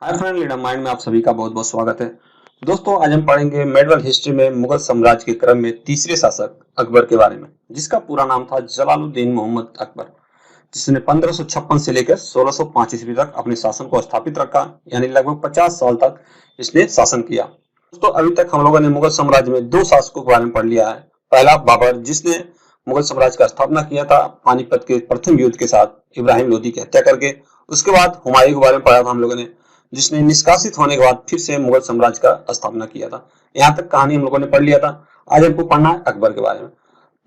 Hi friend, leader mind में आप सभी का बहुत बहुत स्वागत है। दोस्तों, आज हम पढ़ेंगे मेडवल हिस्ट्री में मुगल साम्राज्य के क्रम में तीसरे शासक अकबर के बारे में, जिसका पूरा नाम था जलालुद्दीन मोहम्मद अकबर, जिसने 1556 से लेकर 1605 ईस्वी तक अपने शासन को स्थापित रखा। यानी लगभग 50 साल तक इसने शासन किया। दोस्तों, अभी तक हम लोगों ने मुगल साम्राज्य में दो शासकों के बारे में पढ़ लिया है। पहला बाबर, जिसने मुगल साम्राज्य का स्थापना किया था पानीपत के प्रथम युद्ध के साथ इब्राहिम लोदी की हत्या करके। उसके बाद हुमायूं के बारे में पढ़ा था हम लोगों ने, जिसने निष्कासित होने के बाद फिर से मुगल साम्राज्य का स्थापना किया था। यहाँ तक कहानी हम लोगों ने पढ़ लिया था। आज हमको पढ़ना है अकबर के बारे में।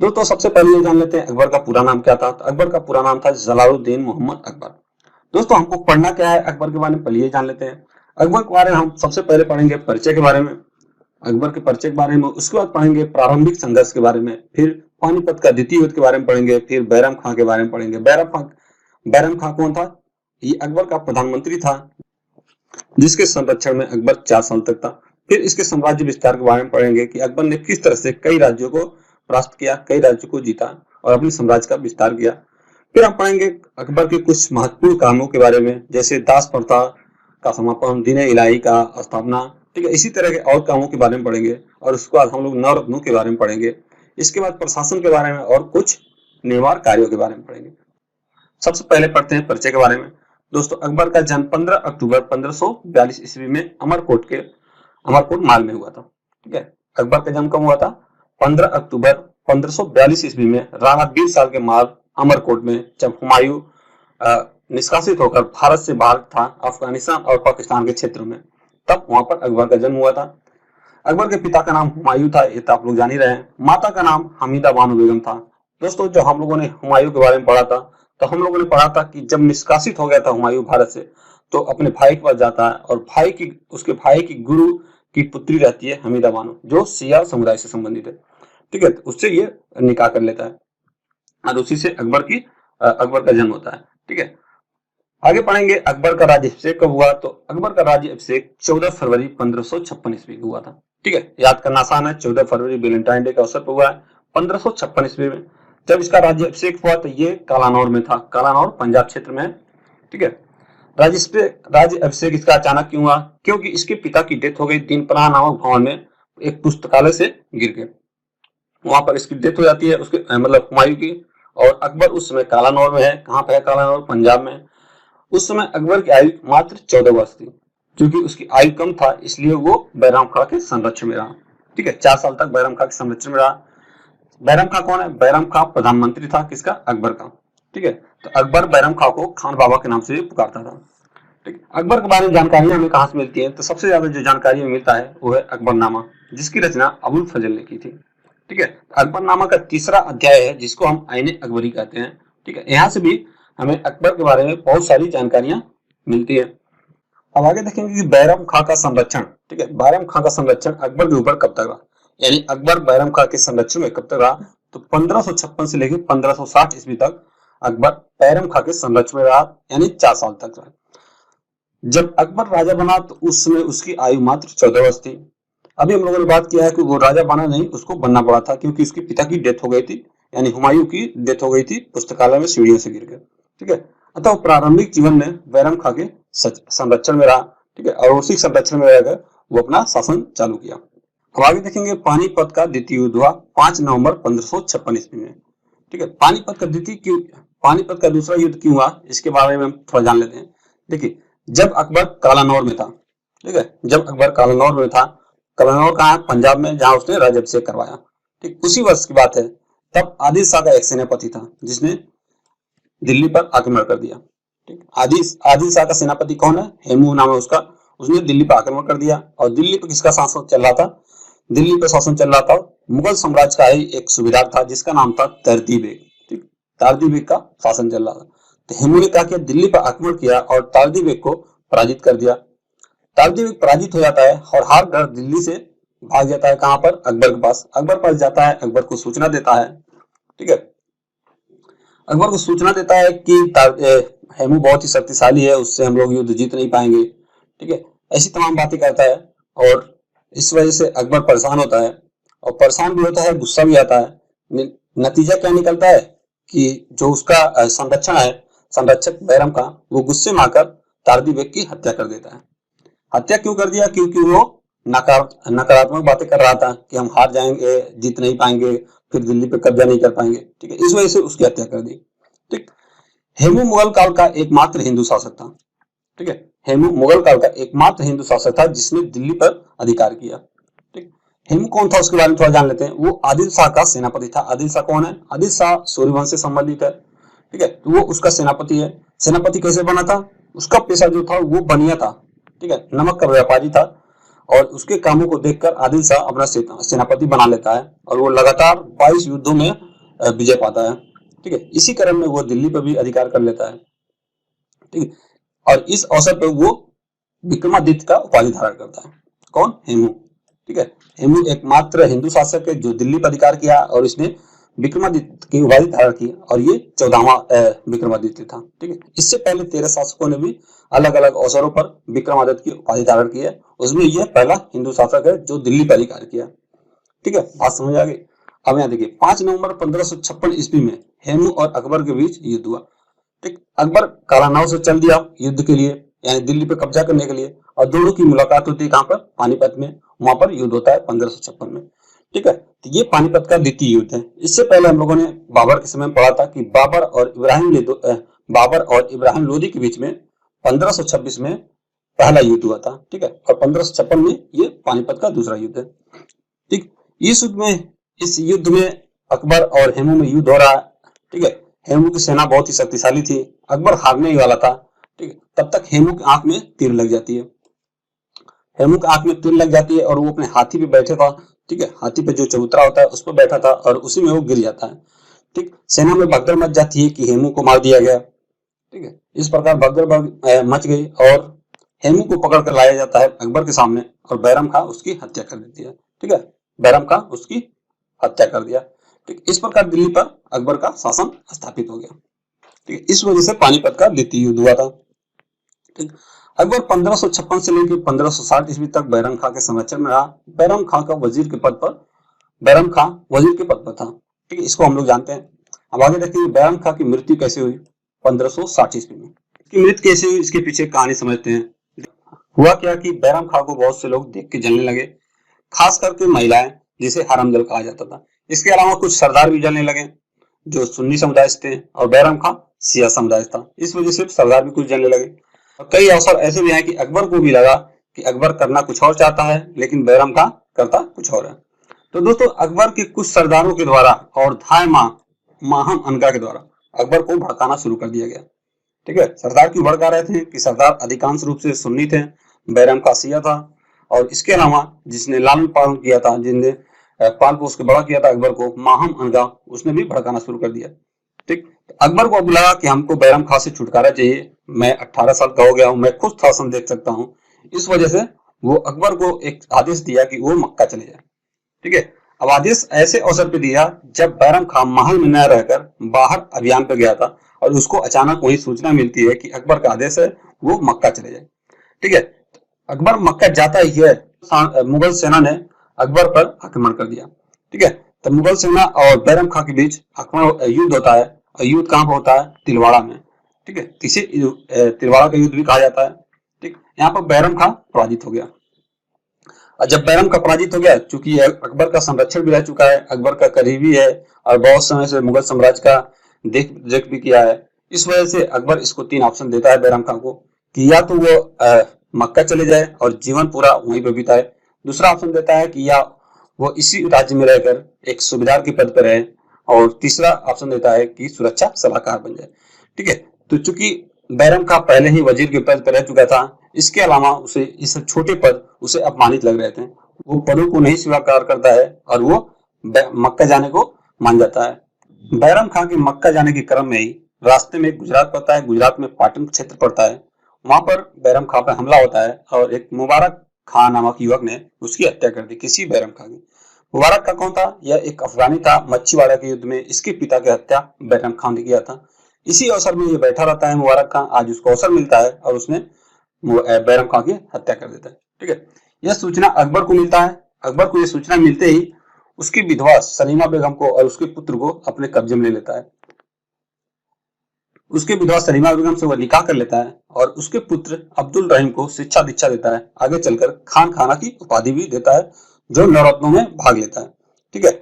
दोस्तों, सबसे पहले ये जान लेते हैं अकबर का पूरा नाम क्या था। तो अकबर का पूरा नाम था जलालुद्दीन मोहम्मद अकबर। दोस्तों, हमको पढ़ना क्या है अकबर के बारे में, पहले ये जान लेते हैं। अकबर के बारे में हम सबसे पहले पढ़ेंगे परिचय के बारे में, अकबर के परिचय के बारे में। उसके बाद पढ़ेंगे प्रारंभिक संघर्ष के बारे में, फिर पानीपत का द्वितीय युद्ध के बारे में पढ़ेंगे, फिर बैरम खां के बारे में पढ़ेंगे। बैरम खां कौन था? ये अकबर का प्रधानमंत्री था, जिसके संरक्षण में अकबर 4 साल तक था। फिर इसके साम्राज्य विस्तार के बारे में पढ़ेंगे कि अकबर ने किस तरह से कई राज्यों को परास्त किया, कई राज्यों को जीता और अपने साम्राज्य का विस्तार किया। फिर हम पढ़ेंगे अकबर के कुछ महत्वपूर्ण कामों के बारे में, जैसे दास प्रथा का समापन, दीन इलाही का स्थापना, ठीक है। इसी तरह के और कामों के बारे में पढ़ेंगे और उसके बाद हम लोग नवरत्नों के बारे में पढ़ेंगे। इसके बाद प्रशासन के बारे में और कुछ निर्माण कार्यों के बारे में पढ़ेंगे। सबसे पहले पढ़ते हैं परिचय के बारे में। दोस्तों, अकबर का जन्म 15 अक्टूबर 1542 ईस्वी में अमरकोट माल में हुआ था। ठीक है, अकबर का जन्म कब हुआ था? 15 अक्टूबर 1542 ईस्वी में राणा बीर साल के माल अमरकोट में, जब हुमायूं निष्कासित होकर भारत से बाहर था, अफगानिस्तान और पाकिस्तान के क्षेत्रों में, तब वहां पर अकबर का जन्म हुआ था। अकबर के पिता का नाम हुमायूं था, ये तो आप लोग जान ही रहे हैं। माता का नाम हमीदा बानो बेगम था। दोस्तों, जो हम लोगों ने हुमायूं के बारे में पढ़ा था, तो हम लोगों ने पढ़ा था कि जब निष्कासित हो गया था हुमायूं भारत से, तो अपने भाई के पास जाता है और उसके भाई की गुरु की पुत्री रहती है हमीदा बानो, जो सिया समुदाय से संबंधित है। ठीक है, तो उससे ये निकाह कर लेता है और उसी से अकबर का जन्म होता है। ठीक है, आगे पढ़ेंगे अकबर का राज्याभिषेक कब हुआ। तो अकबर का राज्याभिषेक 14 फरवरी 1556 ईस्वी को हुआ था। ठीक है, याद करना आसान है, 14 फरवरी वैलेंटाइन डे के अवसर पर हुआ है 1556 ईस्वी में। जब इसका राज्याभिषेक हुआ तो ये कालानौर में था, कालानौर पंजाब क्षेत्र में है। ठीक है, राज्याभिषेक इसका अचानक क्यों हुआ? क्योंकि इसके पिता की डेथ हो गई दीनपनाह नामक भवन में, एक पुस्तकालय से गिर के वहां पर इसकी डेथ हो जाती है, उसके मतलब हुमायूं की। और अकबर उस समय कालानौर में है। कहां पर है कालानौर? पंजाब में। उस समय अकबर की आयु मात्र 14 वर्ष थी। क्योंकि उसकी आयु कम था, इसलिए वो बैराम खां के संरक्षण में रहा। ठीक है, 4 साल तक बैराम खां के संरक्षण में रहा। बैरम खां कौन है? बैरम खां प्रधानमंत्री था, किसका? अकबर का। ठीक है, तो अकबर बैरम खां को खान बाबा के नाम से भी पुकारता था। ठीक है, अकबर के बारे में जानकारी हमें कहां से मिलती है? तो सबसे ज्यादा जो जानकारी हमें मिलता है वो है अकबरनामा, जिसकी रचना अबुल फजल ने की थी। ठीक है, अकबरनामा का तीसरा अध्याय है, जिसको हम आईने अकबरी कहते हैं। ठीक है, यहाँ से भी हमें अकबर के बारे में बहुत सारी जानकारियां मिलती है। अब आगे देखेंगे कि बैरम खां का संरक्षण। ठीक है, बैरम खां का संरक्षण अकबर के ऊपर कब तक रहा, यानी अकबर बैरम खां के संरक्षण में कब तक रहा? तो 1556 से लेकर 1560 ईस्वी तक अकबर बैरम खां के संरक्षण में रहा, यानी 4 साल तक रहा। जब अकबर राजा बना तो उस समय उसकी आयु मात्र 14 वर्ष थी। अभी हम लोगों ने बात किया है कि वो राजा बना नहीं, उसको बनना पड़ा था, क्योंकि उसके पिता की डेथ हो गई थी, यानी हुमायूं की डेथ हो गई थी, पुस्तकालय में सीढ़ियों से गिर गए। ठीक है, अतः प्रारंभिक जीवन में बैरम खां के संरक्षण में रहा। ठीक है, और उसी संरक्षण में रहकर वो अपना शासन चालू किया। अब आगे देखेंगे पानीपत का द्वितीय युद्ध हुआ 5 नवंबर 1556 ईस्वी में। ठीक है, पानीपत का दूसरा युद्ध क्यों हुआ, इसके बारे में हम थोड़ा जान लेते हैं। देखिए, जब अकबर कालानौर में था, ठीक है, जब अकबर कालानौर में था, कालानौर कहाँ है? पंजाब में, जहां उसने राज्याभिषेक करवाया। ठीक, उसी वर्ष की बात है। तब आदिल शाह का एक सेनापति था, जिसने दिल्ली पर आक्रमण कर दिया। ठीक, आदिल शाह का सेनापति कौन है? हेमू नाम है उसका। उसने दिल्ली पर आक्रमण कर दिया। और दिल्ली पर किसका शासन चल रहा था? दिल्ली पर शासन चल रहा था मुगल साम्राज्य का ही एक सूबेदार था, जिसका नाम था तरदी बेग। ठीक, तारदी बेग का शासन चल रहा था। तो हेमू ने क्या किया? दिल्ली पर आक्रमण किया और तारदी बेग को पराजित कर दिया। तारदी बेग पराजित हो जाता है और हार कर दिल्ली से भाग जाता है। कहां पर? अकबर के पास। अकबर पास जाता है, अकबर को सूचना देता है। ठीक है, अकबर को सूचना देता है कि हेमू बहुत ही शक्तिशाली है, उससे हम लोग युद्ध जीत नहीं पाएंगे। ठीक है, ऐसी तमाम बातें करता है और इस वजह से अकबर परेशान होता है, और परेशान भी होता है, गुस्सा भी आता है। नतीजा क्या निकलता है कि जो उसका संरक्षक बैरम का, वो गुस्से में आकर तारदी बेग की हत्या कर देता है। हत्या क्यों कर दिया? क्योंकि वो नकारात्मक बातें कर रहा था कि हम हार जाएंगे, जीत नहीं पाएंगे, फिर दिल्ली पे कब्जा नहीं कर पाएंगे। ठीक है, इस वजह से उसकी हत्या कर दी। ठीक। हेमू मुगल काल का एकमात्र हिंदू शासक था। ठीक है, हेमू मुगल काल का एकमात्र हिंदू शासक था जिसने दिल्ली पर अधिकार किया। ठीक। हेमू कौन था उसके बारे में थोड़ा जान लेते हैं। वो आदिल शाह का सेनापति था। आदिल शाह कौन है? आदिल शाह सूर्यवंश से संबंधित है। ठीक है, तो वो उसका सेनापति है। सेनापति कैसे बना था? उसका पेशा जो था वो बनिया था। ठीक है, नमक का व्यापारी था। और उसके कामों को देखकर आदिल शाह अपना सेनापति बना लेता है और वो लगातार 22 युद्धों में विजय पाता है। ठीक है, इसी क्रम में वो दिल्ली पर भी अधिकार कर लेता है। ठीक है, और इस अवसर पर वो विक्रमादित्य का उपाधि धारण करता है। कौन? हेमू। ठीक है, हेमू एकमात्र हिंदू शासक है जो दिल्ली पर अधिकार किया और इसने विक्रमादित्य की उपाधि धारण की और ये 14वां विक्रमादित्य था। ठीक है, इससे पहले 13 शासकों ने भी अलग अलग अवसरों पर विक्रमादित्य की उपाधि धारण की है। उसमें यह पहला हिंदू शासक है जो दिल्ली पर अधिकार किया। ठीक है, बात समझ आ गई। अब यहाँ देखिए 5 नवंबर 1556 ईस्वी में हेमू और अकबर के बीच युद्ध हुआ। ठीक, अकबर काला नाव से चल दिया युद्ध के लिए, यानी दिल्ली पे कब्जा करने के लिए, और दोनों की मुलाकात होती है कहां पर? पानीपत में। वहां पर युद्ध होता है 1556 में। ठीक है, तो ये पानीपत का द्वितीय युद्ध है। इससे पहले हम लोगों ने बाबर के समय में पढ़ा था कि बाबर और इब्राहिम लोदी के बीच में 1526 में पहला युद्ध हुआ था। ठीक है, और 1556 में ये पानीपत का दूसरा युद्ध है। ठीक, इस युद्ध में अकबर और हेमू में युद्ध हो रहा है। ठीक है, हेमू की सेना बहुत ही शक्तिशाली थी। अकबर हारने ही वाला था। ठीक है, तब तक हेमू की आंख में तीर लग जाती है। हेमू की आंख में तीर लग जाती है और वो अपने हाथी पे बैठे था। ठीक है, हाथी पे जो चबूतरा होता है उस पर बैठा था और उसी में वो गिर जाता है। ठीक, सेना में भगदड़ मच जाती है कि हेमू को मार दिया गया। ठीक है, इस प्रकार भगदड़ मच गई और हेमू को पकड़ कर लाया जाता है अकबर के सामने और बैरम खां उसकी हत्या कर देती है। ठीक है, बैरम खां उसकी हत्या कर दिया। ठीक, इस प्रकार दिल्ली पर अकबर का शासन स्थापित हो गया। ठीक है, इस वजह से पानीपत का द्वितीय युद्ध हुआ था। ठीक, अकबर 1556 से लेकर 1560 ईस्वी तक बैरम खां के संरक्षण में रहा। बैरम खां का वजीर के पद पर बैरम खां वजीर के पद पर था। ठीक है, इसको हम लोग जानते हैं। अब आगे देखिए बैरम खां की मृत्यु कैसे हुई 1560 ईस्वी में। इसकी मृत्यु कैसे हुई इसके पीछे कहानी समझते हैं। हुआ क्या कि बैरम खां को बहुत से लोग देख के जलने लगे, खास करके महिलाएं, जिसे हरामदल कहा जाता था। इसके अलावा कुछ सरदार भी जलने लगे जो सुन्नी समुदाय से थे और बैरम खां शिया समुदाय था। इस वजह से सरदार भी कुछ जलने लगे। और कई अवसर ऐसे भी हैं कि अकबर को भी लगा कि अकबर करना कुछ और चाहता है लेकिन बैरम खां करता कुछ और है। तो दोस्तों अकबर के कुछ सरदारों के द्वारा और धाय माहम अनगा के द्वारा अकबर को भड़काना शुरू कर दिया गया। ठीक है, सरदार क्यों भड़का रहे थे कि सरदार अधिकांश रूप से सुन्नी थे, बैरम खां शिया था। और इसके अलावा जिसने लालन पालन किया था, जिसने पाल पोस के बड़ा किया था अकबर को, माहम अनगा, उसने भी भड़काना शुरू कर दिया। ठीक, अकबर को अब लगा कि हमको बैरम खां से छुटकारा चाहिए। मैं 18 साल का हो गया हूँ, मैं खुद शासन देख सकता हूँ। इस वजह से वो अकबर को एक आदेश दिया कि वो मक्का चले जाए। ठीक है, अब आदेश ऐसे अवसर पे दिया जब बैरम खां महल में न रहकर बाहर अभियान पर गया था और उसको अचानक वही सूचना मिलती है कि अकबर का आदेश है वो मक्का चले जाए। ठीक है, अकबर मक्का जाता ही है मुगल सेना ने अकबर पर आक्रमण कर दिया। ठीक है, तो मुगल सेना और बैरम खां के बीच युद्ध होता है और युद्ध कहां पर होता है? तिलवाड़ा में। ठीक है, इसे तिलवाड़ा का युद्ध भी कहा जाता है। ठीक, यहाँ पर बैरम खां पराजित हो गया। और जब बैरम खां पराजित हो गया, चूंकि अकबर का संरक्षण भी रह चुका है, अकबर का करीबी है और बहुत समय से मुगल साम्राज्य का देख रेख भी किया है, इस वजह से अकबर इसको 3 ऑप्शन देता है बैरम खां को कि या तो वो मक्का चले जाए और जीवन पूरा वहीं पर बिताए। दूसरा ऑप्शन देता है कि या वो इसी राज्य में रहकर एक सूबेदार के पद पर रहे। और तीसरा ऑप्शन देता है कि सुरक्षा सलाहकार बन जाए। ठीक है, तो चूंकि बैरम खां पहले ही वजीर के पद पर रह चुका था, इसके अलावा उसे इस छोटे पद उसे अपमानित लग रहे थे। वो पदों को नहीं स्वीकार करता है और वो मक्का जाने को मान जाता है। बैरम खां के मक्का जाने के क्रम में ही रास्ते में गुजरात पड़ता है। गुजरात में पाटन क्षेत्र पड़ता है। वहां पर बैरम खां पर हमला होता है और एक मुबारक खां नामक युवक ने उसकी हत्या कर दी, किसी बैरम खां की। मुबारक खां कौन था? यह एक अफगानी था। मच्छीवाड़ा के युद्ध में इसके पिता की हत्या बैरम खां ने किया था। इसी अवसर में ये बैठा रहता है मुबारक खां। आज उसको अवसर मिलता है और उसने बैरम खां की हत्या कर देता है। ठीक है, यह सूचना अकबर को मिलता है। अकबर को यह सूचना मिलते ही उसकी विधवा सलीमा बेगम को और उसके पुत्र को अपने कब्जे में ले लेता है। उसके विधवा सलीमा बेगम से वह निकाह कर लेता है और उसके पुत्र अब्दुल रहीम को शिक्षा दीक्षा देता है। आगे चलकर खान खाना की उपाधि भी देता है, जो नवरत्नों में भाग लेता है। ठीक है,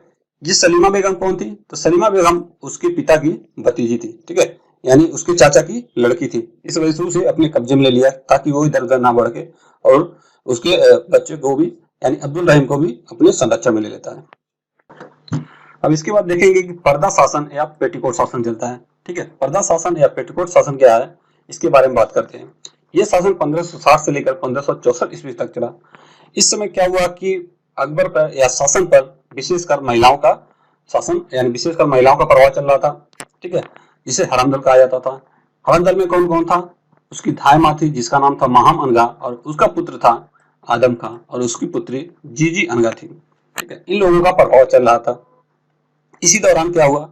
ये सलीमा बेगम कौन थी? तो सलीमा बेगम उसके पिता की भतीजी थी। ठीक है, यानी उसके चाचा की लड़की थी। इस वजह से उसे अपने कब्जे में ले लिया ताकि वो इधर उधर ना बढ़ के, और उसके बच्चे को भी यानी अब्दुल रहीम को भी अपने संरक्षण में ले लेता है। अब इसके बाद देखेंगे कि पर्दा शासन या पेटीकोट शासन चलता है। ठीक है, पर्दा शासन या पेटीकोट शासन क्या है, इसके बारे में बात करते हैं। यह शासन 1560 से लेकर 1564 ईस्वी तक चला। इस समय क्या हुआ कि अकबर पर या शासन पर विशेषकर महिलाओं का शासन यानी विशेषकर महिलाओं का प्रभाव चल रहा था। ठीक है, जिसे हरम दल कहा जाता था। हरम दल में कौन कौन था? उसकी धाय माँ थी जिसका नाम था माहम अनगा, और उसका पुत्र था आदम खां, और उसकी पुत्री जीजी अनगा थी। ठीक है, इन लोगों का प्रभाव चल रहा था। इसी दौरान क्या हुआ,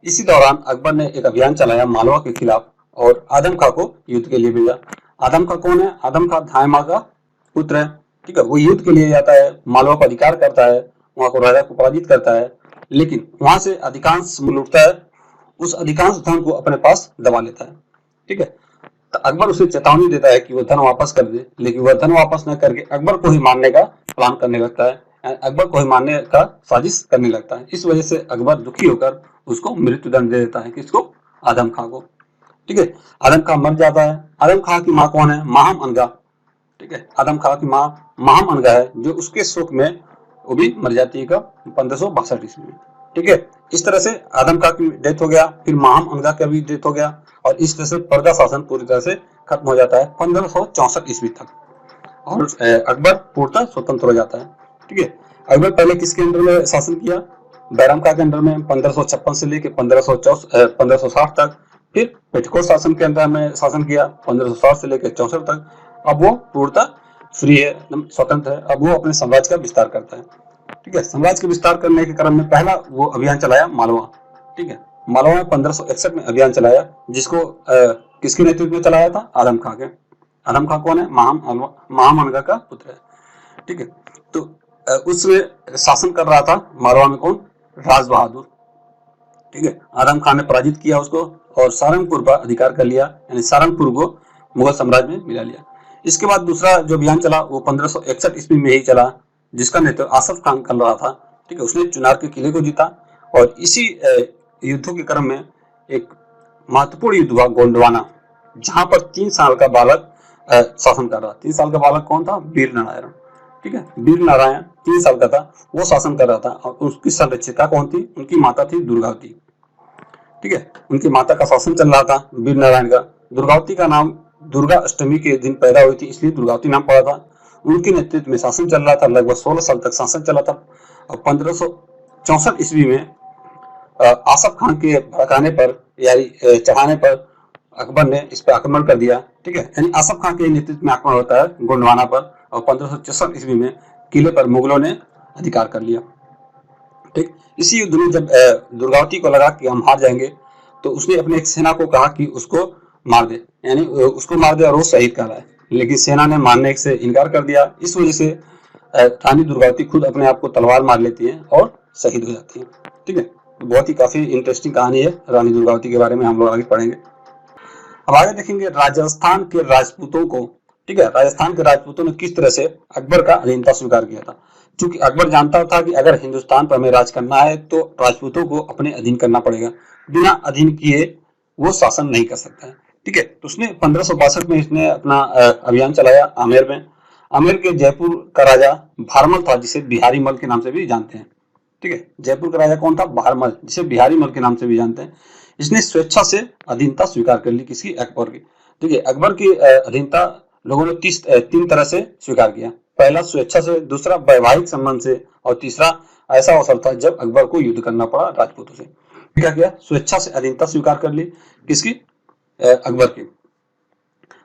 इसी दौरान अकबर ने एक अभियान चलाया मालवा के खिलाफ और आदम खां को युद्ध के लिए भेजा। आदम खां कौन है? आदम खां धाय माँ का पुत्र है। ठीक है, वो युद्ध के लिए जाता है, मालवा पर अधिकार करता है, वहां को राजा को पराजित करता है, लेकिन वहां से अधिकांश लूटता है, उस अधिकांश धन को अपने पास दबा लेता है। ठीक है, तो अकबर उसे चेतावनी देता है कि वो धन वापस कर दे, लेकिन वह धन वापस न करके अकबर को ही मारने का प्लान करने लगता है, अकबर को ही मारने का साजिश करने लगता है। इस वजह से अकबर दुखी होकर उसको मृत्यु दंड दे देता है। किसको? आदम खां को। ठीक है, आदम खां मर जाता है। आदम खां की माँ कौन है? माहम अनगा। ठीक है, आदम खां की माँ माहम अनगा है, जो उसके शोक में वो भी मर जाती है। कब? 1562 ईस्वी में। ठीक है, इस तरह से आदम खां की डेथ हो गया, फिर माहम अनगा का भी डेथ हो गया, और इस तरह से पर्दा शासन पूरी तरह से खत्म हो जाता है 1564 ईस्वी तक, और अकबर पूर्णतः स्वतंत्र हो जाता है। ठीक है, अकबर पहले किसके अंडर में शासन किया? बैरम खां के अंडर में 1556 से लेकर 1560 तक। फिर पेटकोट शासन के अंदर में शासन किया 1560 से लेकर 64 तक। अब वो पूर्णतः फ्री है, स्वतंत्र है। अब वो अपने साम्राज्य का विस्तार करता है। ठीक है, साम्राज्य का विस्तार करने के क्रम में पहला वो अभियान चलाया मालवा। ठीक है, मालवा में 1561 में अभियान चलाया, जिसको किसके नेतृत्व में चलाया था? आदम खां के। आदम खां कौन है? माहम अनगा का पुत्र है। ठीक है, तो उसमें शासन कर रहा था मालवा में कौन? राज बहादुर। ठीक है, आदम खान ने पराजित किया उसको और सहारनपुर पर अधिकार कर लिया, यानी सहारनपुर को मुगल साम्राज्य में मिला लिया। इसके बाद दूसरा जो अभियान चला वो 1561 ईस्वी में ही चला, जिसका नेतृत्व आसफ खान कर रहा था। ठीक है, उसने चुनार के किले को जीता, और इसी युद्धों के क्रम में एक महत्वपूर्ण युद्ध हुआ गोंडवाना, जहां पर 3 साल का बालक शासन कर रहा। 3 साल का बालक कौन था? वीर नारायण। ठीक है, वीर नारायण 3 साल का था, वो शासन कर रहा था, और उसकी संरक्षिका कौन थी? उनकी माता थी दुर्गावती। ठीक है, उनकी माता का शासन चल रहा था वीर नारायण का। दुर्गावती का नाम दुर्गा अष्टमी के दिन पैदा हुई थी, इसलिए दुर्गावती नाम पड़ा था। उनके नेतृत्व में शासन चल रहा था, लगभग 16 साल तक शासन चला था। और 1564 ईस्वी में आसफ खान के भड़काने पर यानी चढ़ाने पर अकबर ने इस पर आक्रमण कर दिया। ठीक है, यानी आसफ खान के नेतृत्व में आक्रमण होता है गोंडवाना पर, और 1564 ईस्वी में किले पर मुगलों ने अधिकार कर लिया। ठीक, इसी युद्ध में जब दुर्गावती को लगा कि हम हार जाएंगे, तो उसने अपने एक सेना को कहा कि उसको मार दे, यानी उसको मार दे, और वो शहीद करा है, लेकिन सेना ने मारने से इनकार कर दिया। इस वजह से रानी दुर्गावती खुद अपने आप को तलवार मार लेती है और शहीद हो जाती है। ठीक है, बहुत ही काफी इंटरेस्टिंग कहानी है रानी दुर्गावती के बारे में, हम लोग आगे पढ़ेंगे। अब आगे देखेंगे राजस्थान के राजपूतों को। ठीक है, राजस्थान के राजपूतों ने किस तरह से अकबर का अधीनता स्वीकार किया था। क्योंकि अकबर जानता था कि अगर हिंदुस्तान पर हमें राज करना है तो राजपूतों को अपने अधीन करना पड़ेगा, बिना अधीन किए वो शासन नहीं कर सकता है। ठीक है, तो उसने 1562 में इसने अपना अभियान चलाया आमेर में। आमेर के जयपुर का राजा भारमल था, जिसे बिहारी मल के नाम से भी जानते हैं। ठीक है, जयपुर का राजा कौन था? भारमल, जिसे बिहारी मल के नाम से भी जानते हैं। इसने स्वेच्छा से अधीनता स्वीकार कर ली, किसकी? अकबर की। ठीक है, अकबर की अधीनता लोगों ने 3 तरह से स्वीकार किया। पहला स्वेच्छा से, दूसरा वैवाहिक संबंध से, और तीसरा ऐसा अवसर था जब अकबर को युद्ध करना पड़ा राजपूतों से। क्या किया? स्वेच्छा से अधीनता स्वीकार कर ली, किसकी? अकबर की।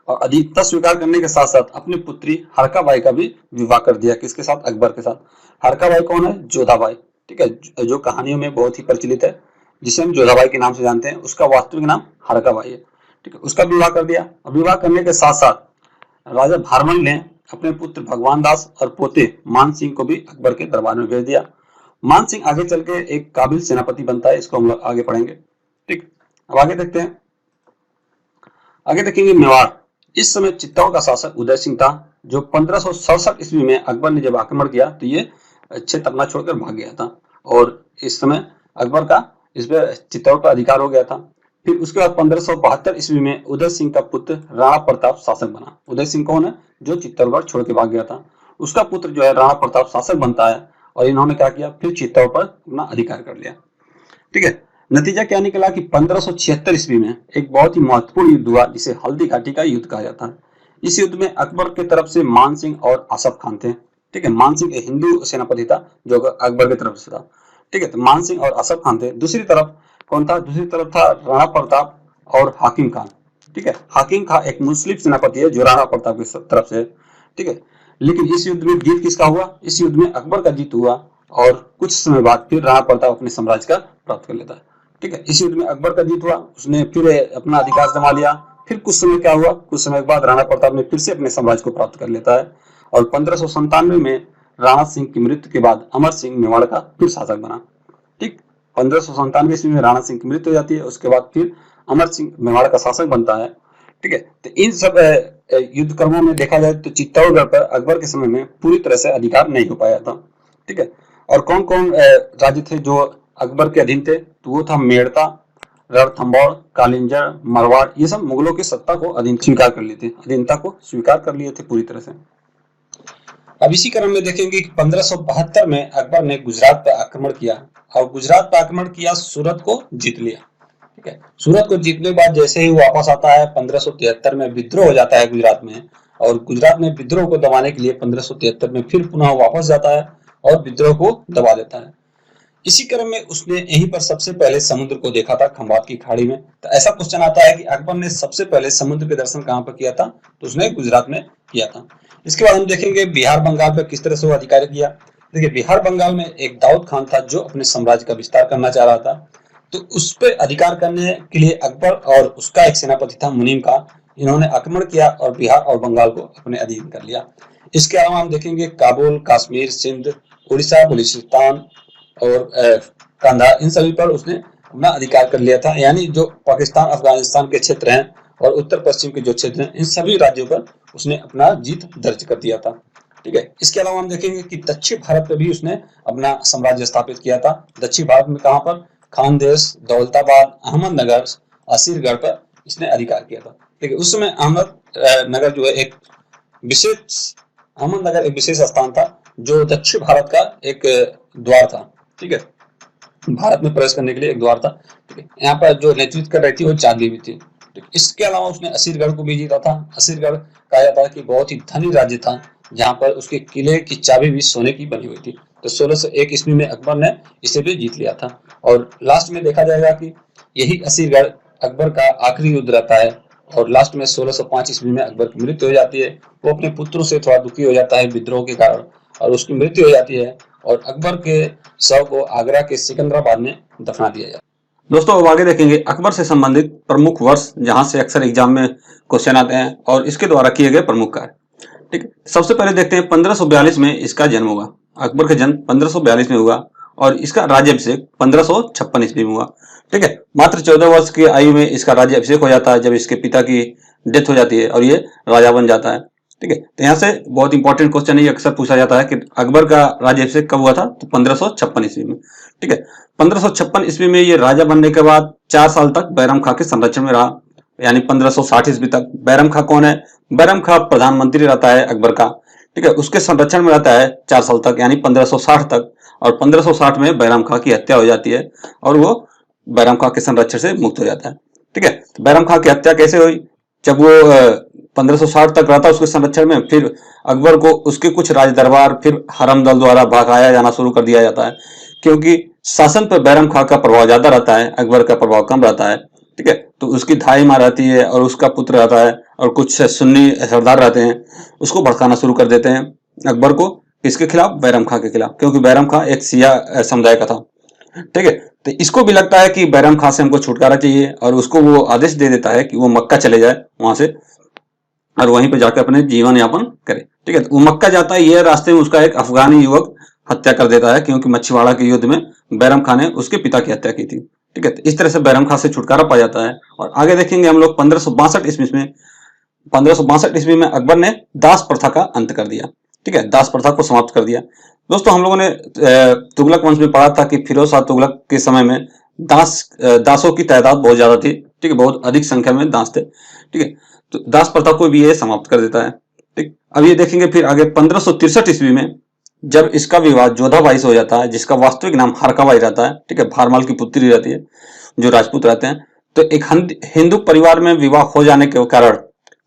और अधीनता स्वीकार करने के साथ साथ अपनी पुत्री हरकाबाई का भी विवाह कर दिया, किसके साथ? अकबर के साथ। हरकाबाई कौन है? जोधाबाई। ठीक है, जो कहानियों में बहुत ही प्रचलित है, जिसे हम जोधाबाई के नाम से जानते हैं, उसका वास्तविक नाम हरकाबाई है। ठीक है, उसका विवाह कर दिया। विवाह करने के साथ साथ राजा भारमल ने अपने पुत्र भगवान दास और पोते मान सिंह को भी अकबर के दरबार में भेज दिया। मान सिंह आगे चल के एक काबिल सेनापति बनता है, इसको हम लोग आगे पढ़ेंगे। ठीक, अब आगे देखते हैं। आगे देखेंगे मेवाड़। इस समय चित्तौड़ का शासक उदय सिंह था, जो 1567 ईस्वी में अकबर ने जब आक्रमण किया तो ये क्षेत्र अपना छोड़कर भाग गया था और इस समय अकबर का इस पे चित्तौड़ पर अधिकार हो गया था। फिर उसके बाद 1572 ईस्वी में उदय सिंह का पुत्र राणा प्रताप शासक बना। उदय सिंह कौन है? जो चित्तौड़गढ़ छोड़ के भाग गया था। उसका पुत्र जो है राणा प्रताप शासक बनता है और इन्होंने क्या किया, फिर चित्तौड़ पर अपना अधिकार कर लिया। ठीक है, नतीजा क्या निकला कि 1576 ईस्वी में एक बहुत ही महत्वपूर्ण युद्ध हुआ, जिसे हल्दी घाटी का युद्ध कहा जाता है। इस युद्ध में अकबर की तरफ से मान सिंह और आसफ खान थे। ठीक है, मान सिंह एक हिंदू सेनापति था जो अकबर की तरफ से था। ठीक है, तो मान सिंह और आसफ खान थे। दूसरी तरफ कौन था? दूसरी तरफ था राणा प्रताप और हाकिम खान। ठीक है, हाकिम खान एक मुस्लिम सेनापति है जो राणा प्रताप की तरफ से। ठीक है, लेकिन इस युद्ध में जीत किसका हुआ? इस युद्ध में अकबर का जीत हुआ और कुछ समय बाद फिर राणा प्रताप अपने साम्राज्य का प्राप्त कर लेता है। ठीक है, इस युद्ध में अकबर का जीत हुआ, उसने फिर अपना अधिकार जमा लिया। फिर कुछ समय क्या हुआ? कुछ समय के बाद राणा प्रताप ने फिर से अपने साम्राज्य को प्राप्त कर लेता है और 1597 में राणा सिंह की मृत्यु के बाद अमर सिंह मेवाड़ का फिर शासक बना। ठीक, 1597 ईस्वी में राणा सिंह की मृत्यु हो जाती है, उसके बाद फिर अमर सिंह मेवाड़ का शासक बनता है। ठीक है, तो इन सब युद्ध कर्मों में देखा जाए तो चित्तौड़गढ़ पर अकबर के समय में पूरी तरह से अधिकार नहीं हो पाया था। ठीक है, और कौन कौन राज्य थे जो अकबर के अधीन थे? तो वो था मेड़ता, रणथंभौर, कालिंजर, मारवाड़। ये सब मुगलों की सत्ता को अधीनता को स्वीकार कर लिए थे पूरी तरह से। अब इसी क्रम में देखेंगे कि 1572 में अकबर ने गुजरात पर आक्रमण किया और गुजरात पर आक्रमण किया, सूरत को जीत लिया। ठीक है, सूरत को जीतने के बाद जैसे ही वापस आता है 1573 में विद्रोह हो जाता है गुजरात में, और गुजरात में विद्रोह को दबाने के लिए 1573 में फिर पुनः वापस जाता है और विद्रोह को दबा देता है। इसी क्रम में उसने यहीं पर सबसे पहले समुद्र को देखा था, खंभात की खाड़ी में। तो ऐसा क्वेश्चन आता है कि अकबर ने सबसे पहले समुद्र के दर्शन कहां पर किया था? तो उसने गुजरात में किया था। इसके बाद हम देखेंगे बिहार बंगाल पर किस तरह से वो अधिकार किया। देखिए, बिहार बंगाल में एक दाऊद खान था जो अपने साम्राज्य का विस्तार करना चाह रहा था, तो उस पर अधिकार करने के लिए अकबर और उसका एक सेनापति था मुनीम खां, इन्होंने आक्रमण किया और बिहार और बंगाल को अपने अधीन कर लिया। इसके अलावा हम देखेंगे काबुल, कश्मीर, सिंध, उड़ीसा, बलूचिस्तान और कंधार, इन सभी पर उसने अपना अधिकार कर लिया था। यानी जो पाकिस्तान, अफगानिस्तान के क्षेत्र हैं और उत्तर पश्चिम के जो क्षेत्र हैं, इन सभी राज्यों पर उसने अपना जीत दर्ज कर दिया था। ठीक है, इसके अलावा हम देखेंगे कि दक्षिण भारत में भी उसने अपना साम्राज्य स्थापित किया था। दक्षिण भारत में कहां पर? खानदेश, दौलताबाद, अहमदनगर, असीरगढ़ पर इसने अधिकार किया था। ठीक है, उस समय अहमदनगर जो है अहमदनगर एक विशेष स्थान था जो दक्षिण भारत का एक द्वार था। ठीक है, भारत में प्रवेश करने के लिए एक द्वार था। ठीक है, यहाँ पर जो नेतृत्व कर रही थी वो चांद बीबी थी। इसके अलावा उसने असीरगढ़ को भी जीता था। असीरगढ़ कहा जाता है कि बहुत ही धनी राज्य था, जहां पर उसके किले की चाबी भी सोने की बनी हुई थी। तो 1601 ईस्वी में अकबर ने इसे भी जीत लिया था। और लास्ट में देखा जाएगा कि यही असीरगढ़ अकबर का आखिरी युद्ध रहता है और लास्ट में 1605 ईस्वी में अकबर की मृत्यु हो जाती है। वो अपने पुत्रों से थोड़ा दुखी हो जाता है विद्रोह के कारण और उसकी मृत्यु हो जाती है और अकबर के शव को आगरा के सिकंदराबाद में दफना दिया जाता है। दोस्तों, अब आगे देखेंगे अकबर से संबंधित प्रमुख वर्ष, जहां से अक्सर एग्जाम में क्वेश्चन आते हैं और इसके द्वारा किए गए प्रमुख कार्य। ठीक है, सबसे पहले देखते हैं 1542 में इसका जन्म हुआ। अकबर का जन्म 1542 में हुआ और इसका राज्याभिषेक 1556 ईस्वी में हुआ। ठीक है, मात्र 14 वर्ष की आयु में इसका राज्याभिषेक हो जाता है जब इसके पिता की डेथ हो जाती है और ये राजा बन जाता है। ठीक है, तो यहाँ से बहुत इंपॉर्टेंट क्वेश्चन ये अक्सर पूछा जाता है कि अकबर का राज्याभिषेक कब हुआ था? तो 1556 ईस्वी में। ठीक है, 1556 ईस्वी में ये राजा बनने के बाद 4 साल तक बैरम खां के संरक्षण में रहा, यानी 1560 ईस्वी तक। बैरम खां कौन है? बैरम खां प्रधानमंत्री रहता है अकबर का। ठीक है, उसके संरक्षण में रहता है 4 साल तक, यानी 1560 तक। और 1560 में बैरम खां की हत्या हो जाती है और वो बैरम खां के संरक्षण से मुक्त हो जाता है। ठीक है, तो बैरम खां की हत्या कैसे हुई? जब वो 1560 तक रहता उसके संरक्षण में, फिर अकबर को उसके कुछ राज दरबार फिर हरम दल द्वारा भगाया जाना शुरू कर दिया जाता है, क्योंकि शासन पर बैरम खां का प्रभाव ज्यादा रहता है, अकबर का प्रभाव कम रहता है। ठीक है, तो उसकी धाई माँ रहती है और उसका पुत्र रहता है और कुछ सुन्नी सरदार रहते हैं, उसको भड़काना शुरू कर देते हैं अकबर को। किसके खिलाफ? बैरम खां के खिलाफ, क्योंकि बैरम खां एक सिया समुदाय का था। ठीक है, तो इसको भी लगता है कि बैरम खां से हमको छुटकारा चाहिए और उसको वो आदेश दे देता है कि वो मक्का चले जाए वहां से और वहीं पे जाकर अपने जीवन यापन करे। ठीक है, वो मक्का जाता है, ये रास्ते में उसका एक अफगानी युवक हत्या कर देता है, क्योंकि मछुआरा के युद्ध में बैरम खां ने उसके पिता की हत्या की थी। ठीक है, तो इस तरह से बैरम खां से छुटकारा पा जाता है। और आगे देखेंगे हम लोग 1562 ईस्वी में अकबर ने दास प्रथा का अंत कर दिया। ठीक है, दास प्रथा को समाप्त कर दिया। दोस्तों हम लोगों ने तुगलक वंश में पढ़ा था कि फिरोज शाह तुगलक के समय में दासों की तादाद बहुत ज्यादा थी। ठीक है, बहुत अधिक संख्या में दास थे। ठीक है, तो दास प्रथा को भी ये समाप्त कर देता है। ठीक, अब ये देखेंगे फिर आगे 1563 ईस्वी में जब इसका विवाह जोधाबाई से हो जाता है, जिसका वास्तविक नाम हरकाबाई रहता है। ठीक है, भारमाल की पुत्री रहती है, जो राजपूत रहते हैं। तो एक हिंदू परिवार में विवाह हो जाने के कारण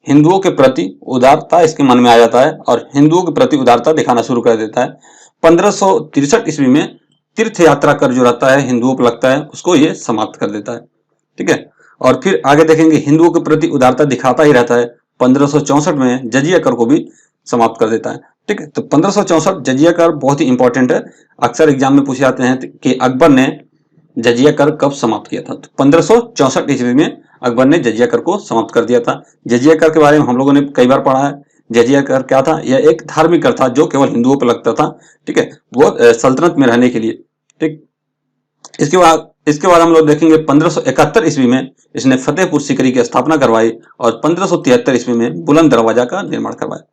हिंदुओं के प्रति उदारता इसके मन में आ जाता है और हिंदुओं के प्रति उदारता दिखाना शुरू कर देता है। 1563 ईस्वी में तीर्थ यात्रा कर जो रहता है हिंदुओं को लगता है, उसको ये समाप्त कर देता है। ठीक है, और फिर आगे देखेंगे हिंदुओं के प्रति उदारता दिखाता ही रहता है। 1564 में जजिया कर को भी समाप्त कर देता है। ठीक है, तो 1564 जजिया कर बहुत ही इंपॉर्टेंट है, अक्सर एग्जाम में पूछे जाते हैं कि अकबर ने जजिया कर कब समाप्त किया था। तो 1564 ईस्वी में अकबर ने जजिया कर को समाप्त कर दिया था। जजिया कर के बारे में हम लोगों ने कई बार पढ़ा है। जजिया कर क्या था? यह एक धार्मिक कर था जो केवल हिंदुओं पर लगता था। ठीक है, वो सल्तनत में रहने के लिए। ठीक, इसके बाद हम लोग देखेंगे 1571 ईस्वी में इसने फतेहपुर सीकरी की स्थापना करवाई और 1573 ईस्वी में बुलंद दरवाजा का निर्माण करवाया।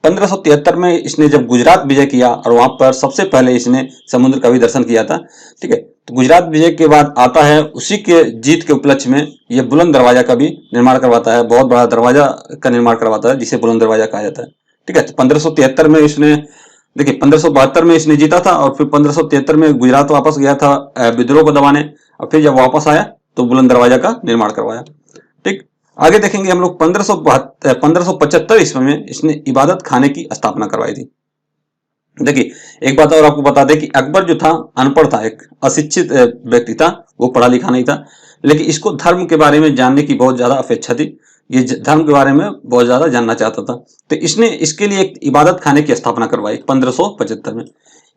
1573 में इसने जब गुजरात विजय किया और वहां पर सबसे पहले इसने समुद्र का भी दर्शन किया था। ठीक है, तो गुजरात विजय के बाद आता है, उसी के जीत के उपलक्ष्य में यह बुलंद दरवाजा का भी निर्माण करवाता है। बहुत बड़ा दरवाजा का निर्माण करवाता है जिसे बुलंद दरवाजा कहा जाता है। ठीक है, तो 1573 में इसने, देखिए 1572 में इसने जीता था और फिर 1573 में गुजरात वापस गया था विद्रोह को दबाने, और फिर जब वापस आया तो बुलंद दरवाजा का निर्माण करवाया। ठीक, आगे देखेंगे हम लोग 1575 ईस्वी में इसने इबादत खाने की स्थापना करवाई थी। देखिए एक बात और आपको बता दें कि अकबर जो था अनपढ़ था, एक अशिक्षित व्यक्ति था, वो पढ़ा लिखा नहीं था, लेकिन इसको धर्म के बारे में जानने की बहुत ज्यादा अपेक्षा थी। ये धर्म के बारे में बहुत ज्यादा जानना चाहता था, तो इसने इसके लिए एक इबादत खाने की स्थापना करवाई 1575 में।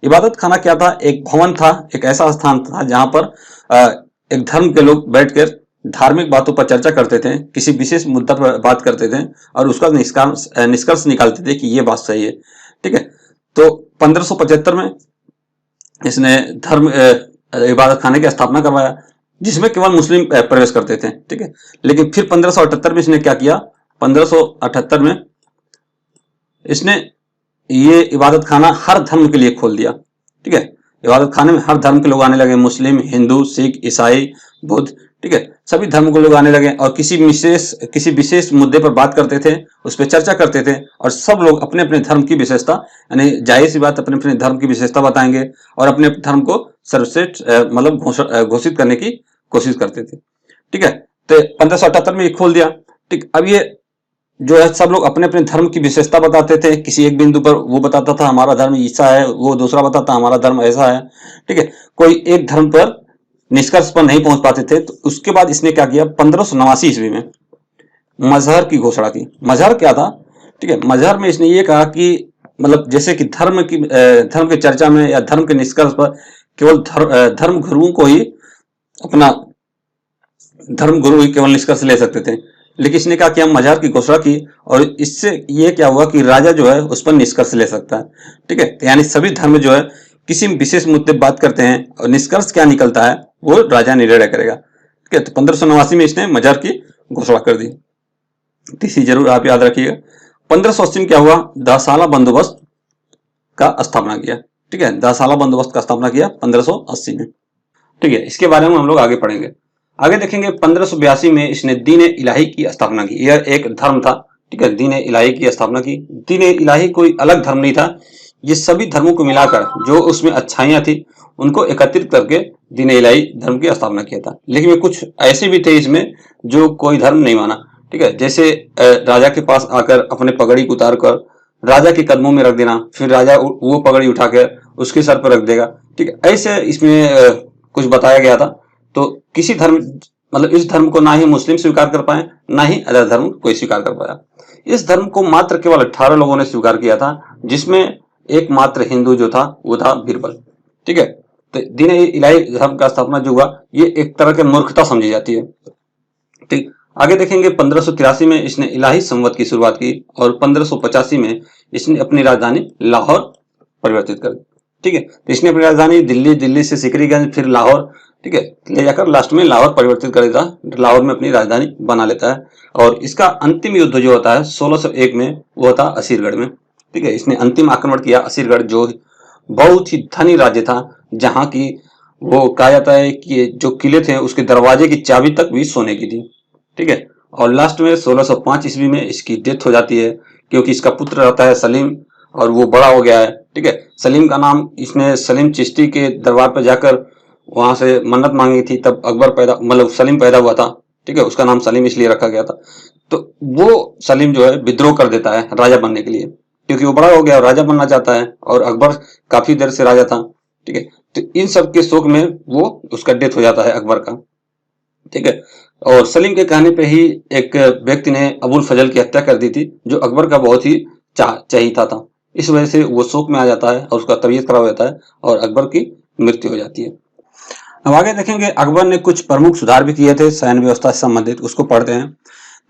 इबादत खाना क्या था? एक भवन था, एक ऐसा स्थान था जहां पर एक धर्म के लोग बैठकर धार्मिक बातों पर चर्चा करते थे, किसी विशेष मुद्दा पर बात करते थे और उसका निष्कर्ष निकालते थे कि ये बात सही है। ठीक है, तो 1575 में इसने धर्म इबादत खाने की स्थापना करवाया जिसमें केवल मुस्लिम प्रवेश करते थे। ठीक है, लेकिन फिर 1578 में इसने क्या किया? 1578 में इसने ये इबादत खाना हर धर्म के लिए खोल दिया। ठीक है, इबादत खाने में हर धर्म के लोग आने लगे, मुस्लिम, हिंदू, सिख, ईसाई, बुद्ध। ठीक है, सभी धर्म के लोग आने लगे और किसी विशेष मुद्दे पर बात करते थे, उस पर चर्चा करते थे और सब लोग अपने अपने धर्म की विशेषता, यानी जाहिर सी बात अपने अपने धर्म की विशेषता बताएंगे और अपने धर्म को सर्वश्रेष्ठ मतलब घोषित करने की कोशिश करते थे। ठीक है, तो 1578 में ये खोल दिया। ठीक, अब ये जो है सब लोग अपने अपने धर्म की विशेषता बताते थे। किसी एक बिंदु पर वो बताता था हमारा धर्म ऐसा है, वो दूसरा बताता हमारा धर्म ऐसा है। ठीक है, कोई एक धर्म पर निष्कर्ष पर नहीं पहुंच पाते थे। तो उसके बाद इसने क्या किया? 1589 ईस्वी में मजहर की घोषणा की। मजहर क्या था? ठीक है, मजहर में इसने ये कहा कि मतलब जैसे कि धर्म के चर्चा में या धर्म के निष्कर्ष पर केवल धर्म गुरुओं को ही अपना धर्म गुरु ही केवल निष्कर्ष ले सकते थे, लेकिन इसने कहा कि हम मजहर की घोषणा की और इससे ये क्या हुआ कि राजा जो है उस पर निष्कर्ष ले सकता है। ठीक है, यानी सभी धर्म जो है किसी विशेष मुद्दे पर बात करते हैं और निष्कर्ष क्या निकलता है वो राजा निर्णय करेगा। ठीक है, तो 1589 में इसने मजहर की घोषणा कर दी। इसी जरूर आप याद रखिएगा। 1580 में क्या हुआ? दसाला बंदोबस्त का स्थापना किया। ठीक है, दसाला बंदोबस्त का स्थापना किया 1580 में। ठीक है, इसके बारे में हम लोग आगे पढ़ेंगे। आगे देखेंगे 1582 में इसने दीन इलाही की स्थापना की। यह एक धर्म था। ठीक है, दीन इलाही की स्थापना की। दीन इलाही कोई अलग धर्म नहीं था, ये सभी धर्मों को मिलाकर जो उसमें अच्छाइयां थी उनको एकत्रित करके दीन इलाही धर्म की स्थापना किया था। लेकिन कुछ ऐसे भी थे इसमें जो कोई धर्म नहीं माना। ठीक है, जैसे राजा के पास आकर अपने पगड़ी को उतार कर राजा के कदमों में रख देना, फिर राजा वो पगड़ी उठाकर उसके सर पर रख देगा। ठीक है, ऐसे इसमें कुछ बताया गया था। तो किसी धर्म मतलब इस धर्म को ना ही मुस्लिम स्वीकार कर पाए, ना ही अदर धर्म कोई स्वीकार कर पाया। इस धर्म को मात्र केवल 18 लोगों ने स्वीकार किया था, जिसमें एकमात्र हिंदू जो था वो था बीरबल। ठीक है, तो दीन इलाही धर्म का स्थापना जो हुआ ये एक तरह की मूर्खता समझी जाती है। ठीक, आगे देखेंगे 1583 में इसने इलाही संवत की शुरुआत की और 1585 में इसने अपनी राजधानी लाहौर परिवर्तित कर दी। ठीक है, तो इसने अपनी राजधानी दिल्ली से सिकरीगंज, फिर लाहौर, ठीक है, ले जाकर लास्ट में लाहौर परिवर्तित कर देता है, लाहौर में अपनी राजधानी बना लेता है। और इसका अंतिम युद्ध जो होता है 1601 में, वो होता है असीरगढ़ में। ठीक है, इसने अंतिम आक्रमण किया असीरगढ़, जो बहुत ही धनी राज्य था, जहां की वो कहा जाता है कि जो किले थे उसके दरवाजे की चाबी तक भी सोने की थी। ठीक है, और लास्ट में 1605 ईस्वी में इसकी डेथ हो जाती है, क्योंकि इसका पुत्र रहता है सलीम, और वो बड़ा हो गया है। ठीक है, सलीम का नाम इसने सलीम चिश्ती के दरबार पर जाकर वहां से मन्नत मांगी थी, तब अकबर पैदा, मतलब सलीम पैदा हुआ था। ठीक है, उसका नाम सलीम इसलिए रखा गया था। तो वो सलीम जो है विद्रोह कर देता है राजा बनने के लिए, क्योंकि वो बड़ा हो गया और राजा बनना चाहता है, और अकबर काफी देर से राजा था। ठीक है, तो इन सब के शोक में वो उसका डेथ हो जाता है अकबर का। ठीक है, और सलीम के कहने पे ही एक व्यक्ति ने अबुल फजल की हत्या कर दी थी, जो अकबर का बहुत ही चाहता था। इस वजह से वो शोक में आ जाता है और उसका तबीयत खराब हो जाता है और अकबर की मृत्यु हो जाती है। अब आगे देखेंगे अकबर ने कुछ प्रमुख सुधार भी किए थे सैन्य व्यवस्था से संबंधित, उसको पढ़ते हैं।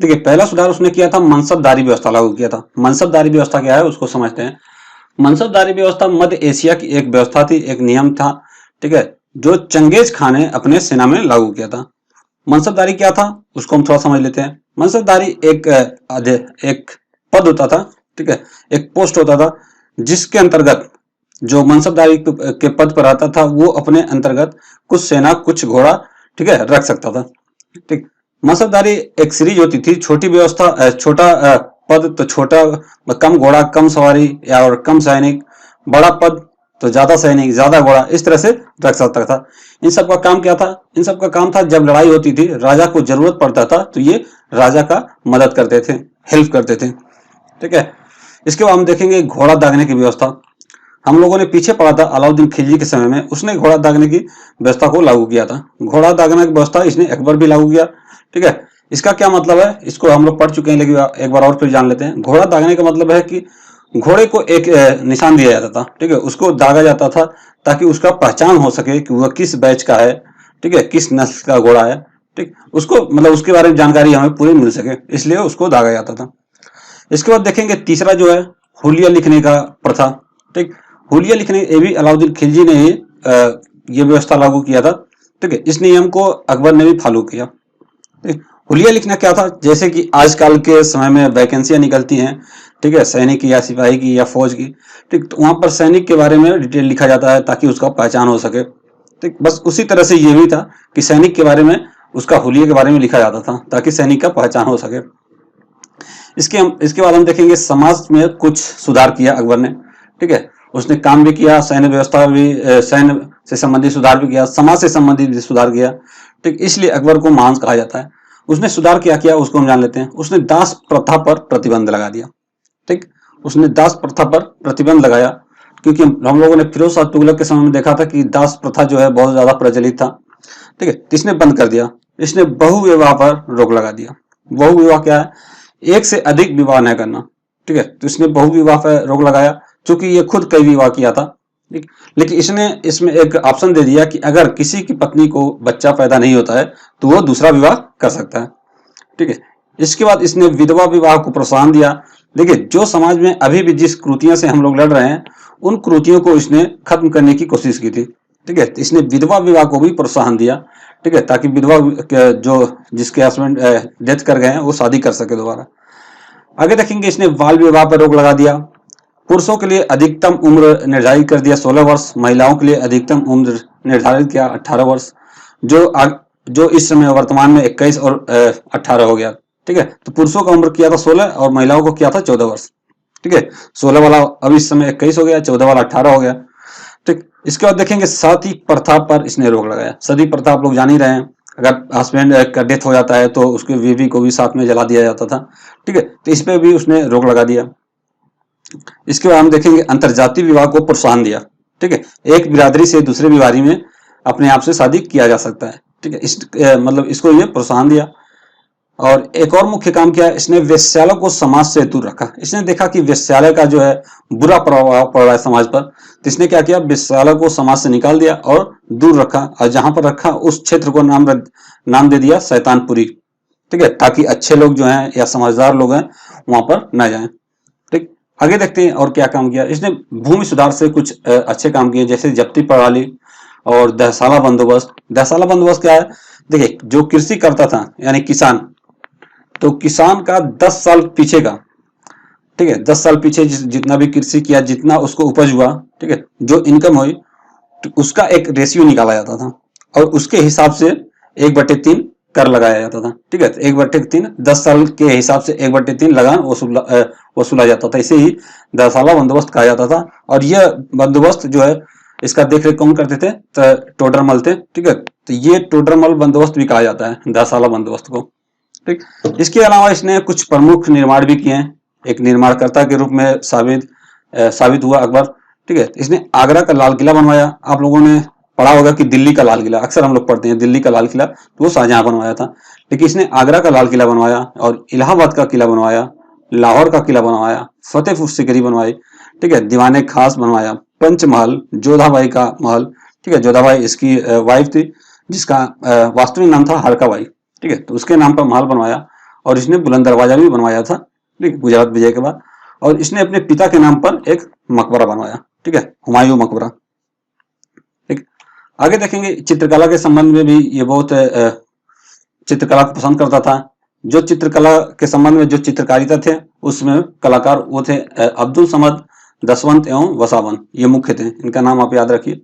देखिए, पहला सुधार उसने किया था, मनसबदारी व्यवस्था लागू किया था। मनसबदारी व्यवस्था क्या है उसको समझते हैं। मनसबदारी व्यवस्था मध्य एशिया की एक व्यवस्था थी, एक नियम था। ठीक है, जो चंगेज खान ने अपने सेना में लागू किया था। मनसबदारी क्या था उसको हम थोड़ा समझ लेते हैं। मनसबदारी एक पद होता था। ठीक है, एक पोस्ट होता था, जिसके अंतर्गत जो मनसबदारी के पद पर आता था वो अपने अंतर्गत कुछ सेना, कुछ घोड़ा, ठीक है, रख सकता था। ठीक, मनसबदारी एक सीरीज होती थी, छोटी व्यवस्था, छोटा पद तो छोटा, कम घोड़ा कम सवारी, या और कम सैनिक, बड़ा पद तो ज्यादा सैनिक ज्यादा घोड़ा, इस तरह से रख सकता था। इन सब का काम क्या था? इन सब का काम था, जब लड़ाई होती थी, राजा को जरूरत पड़ता था तो ये राजा का मदद करते थे, हेल्प करते थे। ठीक है, इसके बाद हम देखेंगे घोड़ा दागने की व्यवस्था। हम लोगों ने पीछे पढ़ा था अलाउद्दीन खिलजी के समय में, उसने घोड़ा दागने की व्यवस्था को लागू किया था। घोड़ा दागने की व्यवस्था इसने अकबर भी लागू किया। ठीक है, इसका क्या मतलब है इसको हम लोग पढ़ चुके हैं, लेकिन एक बार और फिर जान लेते हैं। घोड़ा दागने का मतलब है कि घोड़े को एक निशान दिया जाता था। ठीक है, उसको दागा जाता था ताकि उसका पहचान हो सके कि वह किस बैच का है। ठीक है, किस नस्ल का घोड़ा है। ठीक, उसको मतलब उसके बारे में जानकारी हमें पूरी मिल सके, इसलिए उसको दागा जाता था। इसके बाद देखेंगे तीसरा जो है हुलिया लिखने का प्रथा। ठीक, हुलिया लिखने, ये भी अलाउद्दीन खिलजी ने ही ये व्यवस्था लागू किया था। ठीक है, इस नियम को अकबर ने भी फॉलो किया। ठीक, हुलिया लिखना क्या था? जैसे कि आजकल के समय में वैकेंसियां निकलती हैं, ठीक है, सैनिक की या सिपाही की या फौज की। ठीक, तो वहां पर सैनिक के बारे में डिटेल लिखा जाता है ताकि उसका पहचान हो सके। ठीक, बस उसी तरह से ये भी था कि सैनिक के बारे में, उसका हुलिया के बारे में लिखा जाता था ताकि सैनिक का पहचान हो सके। इसके बाद हम देखेंगे समाज में कुछ सुधार किया अकबर ने। ठीक है, उसने काम भी किया, सैन्य व्यवस्था भी, सैन्य से संबंधित सुधार भी किया, समाज से संबंधित भी सुधार किया। ठीक, इसलिए अकबर को महान कहा जाता है। उसने सुधार क्या किया उसको हम जान लेते हैं। उसने दास प्रथा पर प्रतिबंध लगा दिया। ठीक, उसने दास प्रथा पर प्रतिबंध लगाया, क्योंकि हम लोगों ने फिरोज शाह तुगलक के समय में देखा था कि दास प्रथा जो है बहुत ज्यादा प्रचलित था। ठीक है, तो इसने बंद कर दिया। इसने बहुविवाह पर रोक लगा दिया। बहुविवाह क्या है? एक से अधिक विवाह न करना। ठीक है, तो इसने बहुविवाह पर रोक लगाया, क्योंकि ये खुद कई विवाह किया था। ठीक, लेकिन इसने इसमें एक ऑप्शन दे दिया कि अगर किसी की पत्नी को बच्चा पैदा नहीं होता है तो वो दूसरा विवाह कर सकता है। ठीक है, इसके बाद इसने विधवा विवाह को प्रोत्साहन दिया। देखिए, जो समाज में अभी भी जिस कुरीतियों से हम लोग लड़ रहे हैं, उन कुरीतियों को इसने खत्म करने की कोशिश की थी। ठीक है, इसने विधवा विवाह को भी प्रोत्साहन दिया। ठीक है, ताकि विधवा जो जिसके हस्बैंड डेथ कर गए हैं वो शादी कर सके दोबारा। आगे देखेंगे, इसने बाल विवाह पर रोक लगा दिया। पुरुषों के लिए अधिकतम उम्र निर्धारित कर दिया 16 वर्ष, महिलाओं के लिए अधिकतम उम्र निर्धारित किया 18 वर्ष, जो इस समय वर्तमान में 21 और 18 हो गया। ठीक है, तो पुरुषों का उम्र किया था 16 और महिलाओं को किया था 14 वर्ष। ठीक है, 16 वाला अब इस समय 21 हो गया, 14 वाला 18 हो गया। ठीक, इसके बाद देखेंगे सती प्रथा पर इसने रोक लगाया। सती प्रथा आप लोग जान ही रहे हैं, अगर हस्बैंड का डेथ हो जाता है तो उसके बीवी को भी साथ में जला दिया जाता था। ठीक है, तो इस पे भी उसने रोक लगा दिया। इसके बाद हम देखेंगे अंतरजातीय विवाह को प्रोत्साहन दिया। ठीक है, एक बिरादरी से दूसरे बिरादरी में अपने आप से शादी किया जा सकता है। ठीक है, मतलब इसको ये प्रोत्साहन दिया। और एक और मुख्य काम किया, इसने वेश्यालय को समाज से दूर रखा। इसने देखा कि वेश्यालय का जो है बुरा प्रभाव पड़ रहा है समाज पर, तो इसने क्या किया, वेश्यालय को समाज से निकाल दिया और दूर रखा, और जहां पर रखा उस क्षेत्र को नाम दे दिया शैतानपुरी। ठीक है, ताकि अच्छे लोग जो हैं या समझदार लोग हैं वहां पर न जाएं। ठीक, आगे देखते हैं और क्या काम किया इसने। भूमि सुधार से कुछ अच्छे काम किए, जैसे जब्ती प्रणाली, और दहसाला बंदोबस्त। दहसाला बंदोबस्त क्या है? देखिए, जो कृषि करता था यानी किसान, तो किसान का 10 साल पीछे का, ठीक है, 10 साल पीछे जितना भी कृषि किया, जितना उसको उपज हुआ, ठीक है, जो इनकम हुई, तो उसका एक रेशियो निकाला जाता था और उसके हिसाब से 1/3 कर लगाया जाता था। ठीक है, 1/3 10 साल के हिसाब से 1/3 लगान वसूला जाता था। इसे ही दसाला बंदोबस्त कहा जाता था। और यह बंदोबस्त जो है, इसका देख रेख कौन करते थे? टोडरमल थे। ठीक है, तो ये टोडरमल बंदोबस्त भी कहा जाता है दसाला बंदोबस्त को। ठीक, इसके अलावा इसने कुछ प्रमुख निर्माण भी किए हैं। एक निर्माणकर्ता के रूप में साबित हुआ अकबर। ठीक है, इसने आगरा का लाल किला बनवाया। आप लोगों ने पढ़ा होगा कि दिल्ली का लाल किला, अक्सर हम लोग पढ़ते हैं दिल्ली का लाल किला, तो वो शाहजहां बनवाया था, लेकिन इसने आगरा का लाल किला बनवाया और इलाहाबाद का किला बनवाया, लाहौर का किला बनवाया, फतेहपुर सिकरी बनवाई, ठीक है, दीवाने खास बनवाया, पंचमहल, जोधाबाई का महल। ठीक है, जोधाबाई इसकी वाइफ थी, जिसका वास्तविक नाम था हरकाबाई। ठीक है, तो उसके नाम पर महल बनवाया और इसने बुलंद दरवाजा भी बनवाया था, ठीक है, गुजरात विजय के बाद। और इसने अपने पिता के नाम पर एक मकबरा बनवाया, ठीक है, हुमायूं मकबरा। ठीक, आगे देखेंगे चित्रकला के संबंध में भी ये बहुत चित्रकला को पसंद करता था। जो चित्रकला के संबंध में जो चित्रकारिता थे, उसमें कलाकार वो थे अब्दुल समद, दसवंत एवं वसावन, ये मुख्य थे। इनका नाम आप याद रखिए।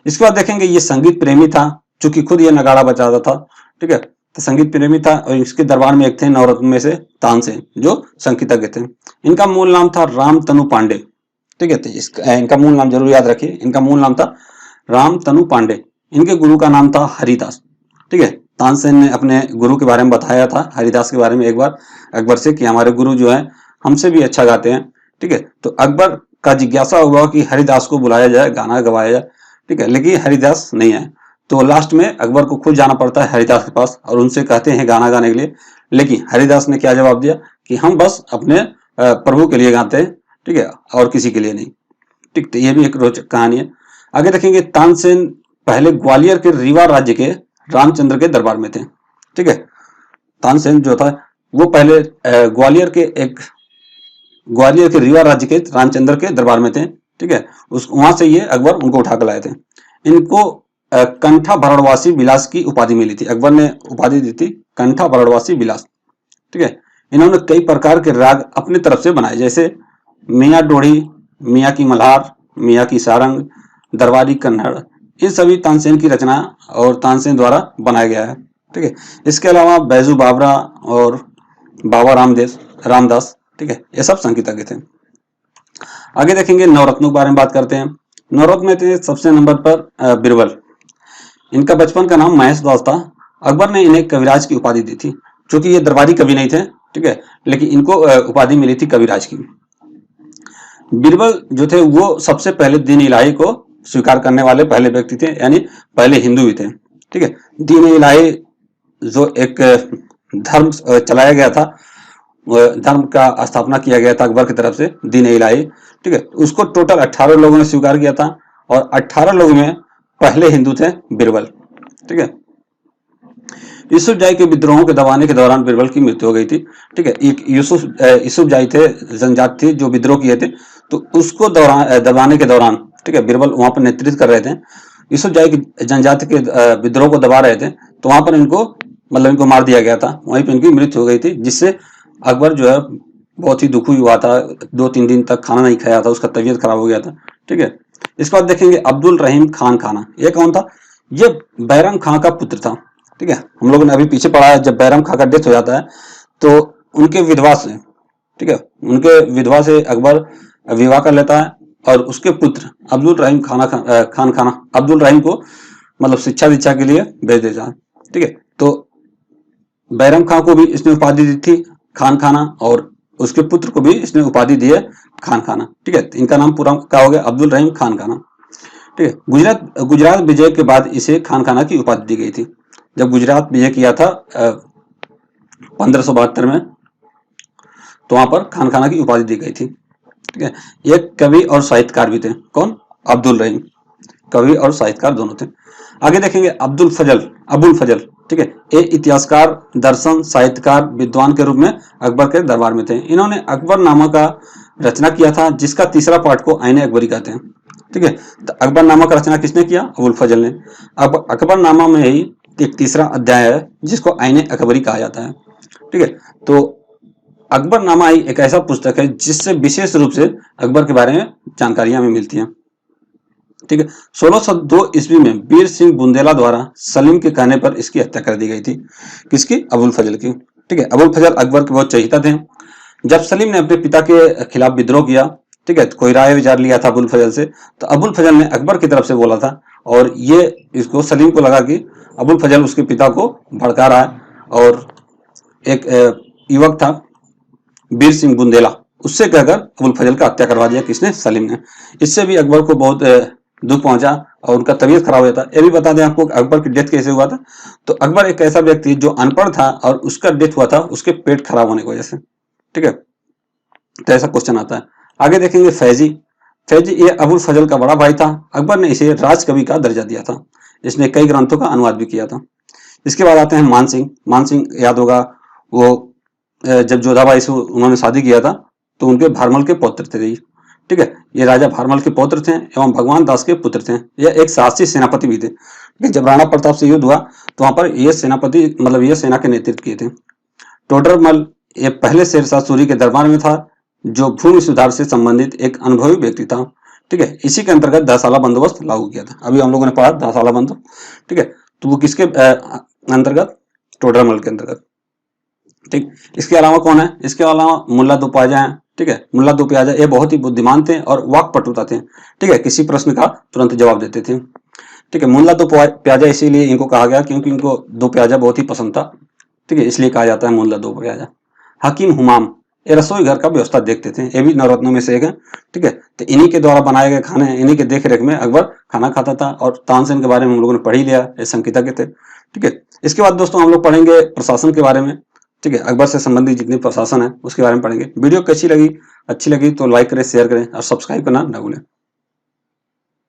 इसके बाद देखेंगे ये संगीत प्रेमी था, चूंकि खुद ये नगाड़ा बजाता था। ठीक है, तो संगीत प्रेमी था और इसके दरबार में एक थे नवरत्न में से तानसेन, जो संगीतज्ञ थे। इनका मूल नाम था राम तनु पांडे। ठीक है, तो इनका मूल नाम जरूर याद रखिए। इनका मूल नाम था राम तनु पांडे। इनके गुरु का नाम था हरिदास। ठीक है, तानसेन ने अपने गुरु के बारे में बताया था हरिदास के बारे में एक बार अकबर से कि हमारे गुरु जो है हमसे भी अच्छा गाते हैं। ठीक है, तो अकबर का जिज्ञासा हुआ कि हरिदास को बुलाया जाए, गाना गवाया जाए। ठीक है, लेकिन हरिदास नहीं है, तो लास्ट में अकबर को खुद जाना पड़ता है हरिदास के पास और उनसे कहते हैं गाना गाने के लिए। लेकिन हरिदास ने क्या जवाब दिया कि हम बस अपने प्रभु के लिए गाते हैं, ठीक है, और किसी के लिए नहीं। ठीक, तो ये भी एक रोचक कहानी है। आगे देखेंगे तानसेन पहले ग्वालियर के रीवा राज्य के रामचंद्र के दरबार में थे। ठीक है, तानसेन जो था वो पहले ग्वालियर के रीवा राज्य के रामचंद्र के दरबार में थे। ठीक है, वहां से ये अकबर उनको उठा कर लाए थे। इनको कंठा भरणवासी विलास की उपाधि मिली थी। अकबर ने उपाधि दी थी कंठा भरणवासी विलास। ठीक है, इन्होंने कई प्रकार के राग अपनी तरफ से बनाए, जैसे मियाँ डोढ़ी, मियाँ की मल्हार, मियाँ की सारंग, दरबारी कन्नड़। इन सभी तानसेन की रचना और तानसेन द्वारा बनाया गया है। ठीक है, इसके अलावा बैजू बावरा और बाबा रामदास, ठीक है, ये सब संगीतज्ञ थे। आगे देखेंगे नवरत्नों के बारे में बात करते हैं। नवरत्न में थे सबसे नंबर पर बिरबल। इनका बचपन का नाम महेश दास था। अकबर ने इन्हें कविराज की उपाधि दी थी, क्योंकि ये दरबारी कवि नहीं थे। ठीक है, लेकिन इनको उपाधि मिली थी कविराज की। बिरबल जो थे वो सबसे पहले दीन इलाही को स्वीकार करने वाले पहले व्यक्ति थे, यानी पहले हिंदू भी थे। ठीक है, दीन इलाही जो एक धर्म चलाया गया था, धर्म का स्थापना किया गया था अकबर की तरफ से, दीन इलाही। ठीक है, उसको टोटल 18 लोगों ने स्वीकार किया था और 18 लोगों में पहले हिंदू थे बिरबल। ठीक है, यूसुफजाई के विद्रोहों के दबाने के दौरान बिरबल की मृत्यु हो गई थी। ठीक है, एक यूसुफजाई थे, जनजाति थी जो विद्रोह किए थे, तो उसको दबाने के दौरान, ठीक है, बिरबल वहां पर नेतृत्व कर रहे थे। यूसुफजाई की जनजाति के विद्रोह को दबा रहे थे, तो वहां पर इनको मार दिया गया था। वहीं पर इनकी मृत्यु हो गई थी, जिससे अकबर जो है बहुत ही दुखी हुआ था। 2-3 दिन तक खाना नहीं खाया था, उसका तबीयत खराब हो गया था। ठीक है, इसके बाद देखेंगे अब्दुल रहीम खान खाना। ये कौन था? ये बैरम खां का पुत्र था। ठीक है, हम लोगों ने अभी पीछे पढ़ा है, जब बैरम खां का डेथ हो जाता है तो उनके विधवा से, ठीक है, उनके विधवा से अकबर विवाह कर लेता है और उसके पुत्र अब्दुल रहीम खान अब्दुल रहीम को मतलब शिक्षा दीक्षा के लिए भेज देता है। ठीक है, तो बैरम खां को भी इसने उपाधि दी थी खान खाना और उसके पुत्र को भी इसने उपाधि दी है खान खाना। ठीक है, इनका नाम पूरा क्या हो गया? अब्दुल रहीम खान खाना। ठीक है, गुजरात विजय के बाद इसे खान खाना की उपाधि दी गई थी। जब गुजरात विजय किया था 1572 में, तो वहां पर खान खाना की उपाधि दी गई थी। ठीक है, एक कवि और साहित्यकार भी थे। कौन? अब्दुल रहीम, कवि और साहित्यकार दोनों थे। आगे देखेंगे अबुल फजल। ठीक है, ये इतिहासकार, दर्शन, साहित्यकार, विद्वान के रूप में अकबर के दरबार में थे। इन्होंने अकबरनामा का रचना किया था, जिसका तीसरा पार्ट को आईने अकबरी कहते हैं। ठीक है। तो अकबरनामा का रचना किसने किया? अबुल फजल ने। अब अकबरनामा में ही एक तीसरा अध्याय है जिसको आईने अकबरी कहा जाता है। ठीक है। तो अकबरनामा ही एक ऐसा पुस्तक है जिससे विशेष रूप से अकबर के बारे में जानकारियां हमें मिलती हैं। ठीक है। 1602 ईस्वी में वीर सिंह बुंदेला द्वारा सलीम के कहने पर इसकी हत्या कर दी गई थी। किसकी? अबुल फजल की। ठीक है। अबुल फजल अकबर के बहुत चहेता थे। जब सलीम ने अपने पिता के खिलाफ विद्रोह किया, ठीक है, तो कोई राय विचार लिया था अबुल फजल से, तो अबुल फजल ने अकबर की तरफ से बोला था और ये इसको सलीम को लगा कि अबुल फजल उसके पिता को भड़का रहा है और एक युवक था वीर सिंह बुंदेला, उससे कहकर अबुल फजल का हत्या करवा दिया। किसने? सलीम ने। इससे भी अकबर को बहुत दुख पहुंचा और उनका तबीयत खराब हो जाता। ये भी बता दें आपको अकबर की डेथ कैसे हुआ था। तो अकबर एक ऐसा व्यक्ति जो अनपढ़ था और उसका डेथ हुआ था उसके पेट खराब होने की वजह से। ठीक है। तो ऐसा क्वेश्चन आता है। आगे देखेंगे फैजी। फैजी ये अबुल फजल का बड़ा भाई था। अकबर ने इसे राजकवि का दर्जा दिया था। इसने कई ग्रंथों का अनुवाद भी किया था। इसके बाद आते हैं मानसिंह। मानसिंह याद होगा, वो जब जोधाबाई से उन्होंने शादी किया था तो उनके भारमल के पौत्र थे। ठीक है। ये राजा भारमल के पौत्र थे एवं भगवान दास के पुत्र थे। यह एक साहसी सेनापति भी थे। ठीक है। जब राणा प्रताप से युद्ध हुआ तो वहां पर ये सेनापति मतलब ये सेना के नेतृत्व किए थे। टोडरमल ये पहले शेरशाह सूरी के दरबार में था जो भूमि सुधार से संबंधित एक अनुभवी व्यक्ति था। ठीक है। इसी के अंतर्गत 10 साला बंदोबस्त लागू किया था। अभी हम लोगों ने पढ़ा 10 साला बंदोबस्त। ठीक है। तो वो किसके अंतर्गत? टोडरमल के अंतर्गत। ठीक। इसके अलावा कौन है? इसके अलावा मुल्ला दो प्याजा है। ठीक है। मुल्ला दो प्याजा ये बहुत ही बुद्धिमान थे और वाक्पटुता थे। ठीक है। किसी प्रश्न का तुरंत जवाब देते थे। ठीक है। मुल्ला दो प्याजा इसीलिए इनको कहा गया क्योंकि इनको दो प्याजा बहुत ही पसंद था। ठीक है। इसलिए कहा जाता है मुल्ला दो प्याजा। हकीम हुमाम ये रसोई घर का व्यवस्था देखते थे। ये भी नवरत्नों में से एक है। ठीक है। तो इन्हीं के द्वारा बनाए गए खाने, इन्हीं के देख रेख में अकबर खाना खाता था और तानसेन के बारे में हम लोगों ने पढ़ ही लिया, ये संकिता के थे। ठीक है। इसके बाद दोस्तों हम लोग पढ़ेंगे प्रशासन के बारे में। ठीक है। अकबर से संबंधित जितनी प्रशासन है उसके बारे में पढ़ेंगे। वीडियो कैसी लगी? अच्छी लगी तो लाइक करें, शेयर करें और सब्सक्राइब करना ना भूलें।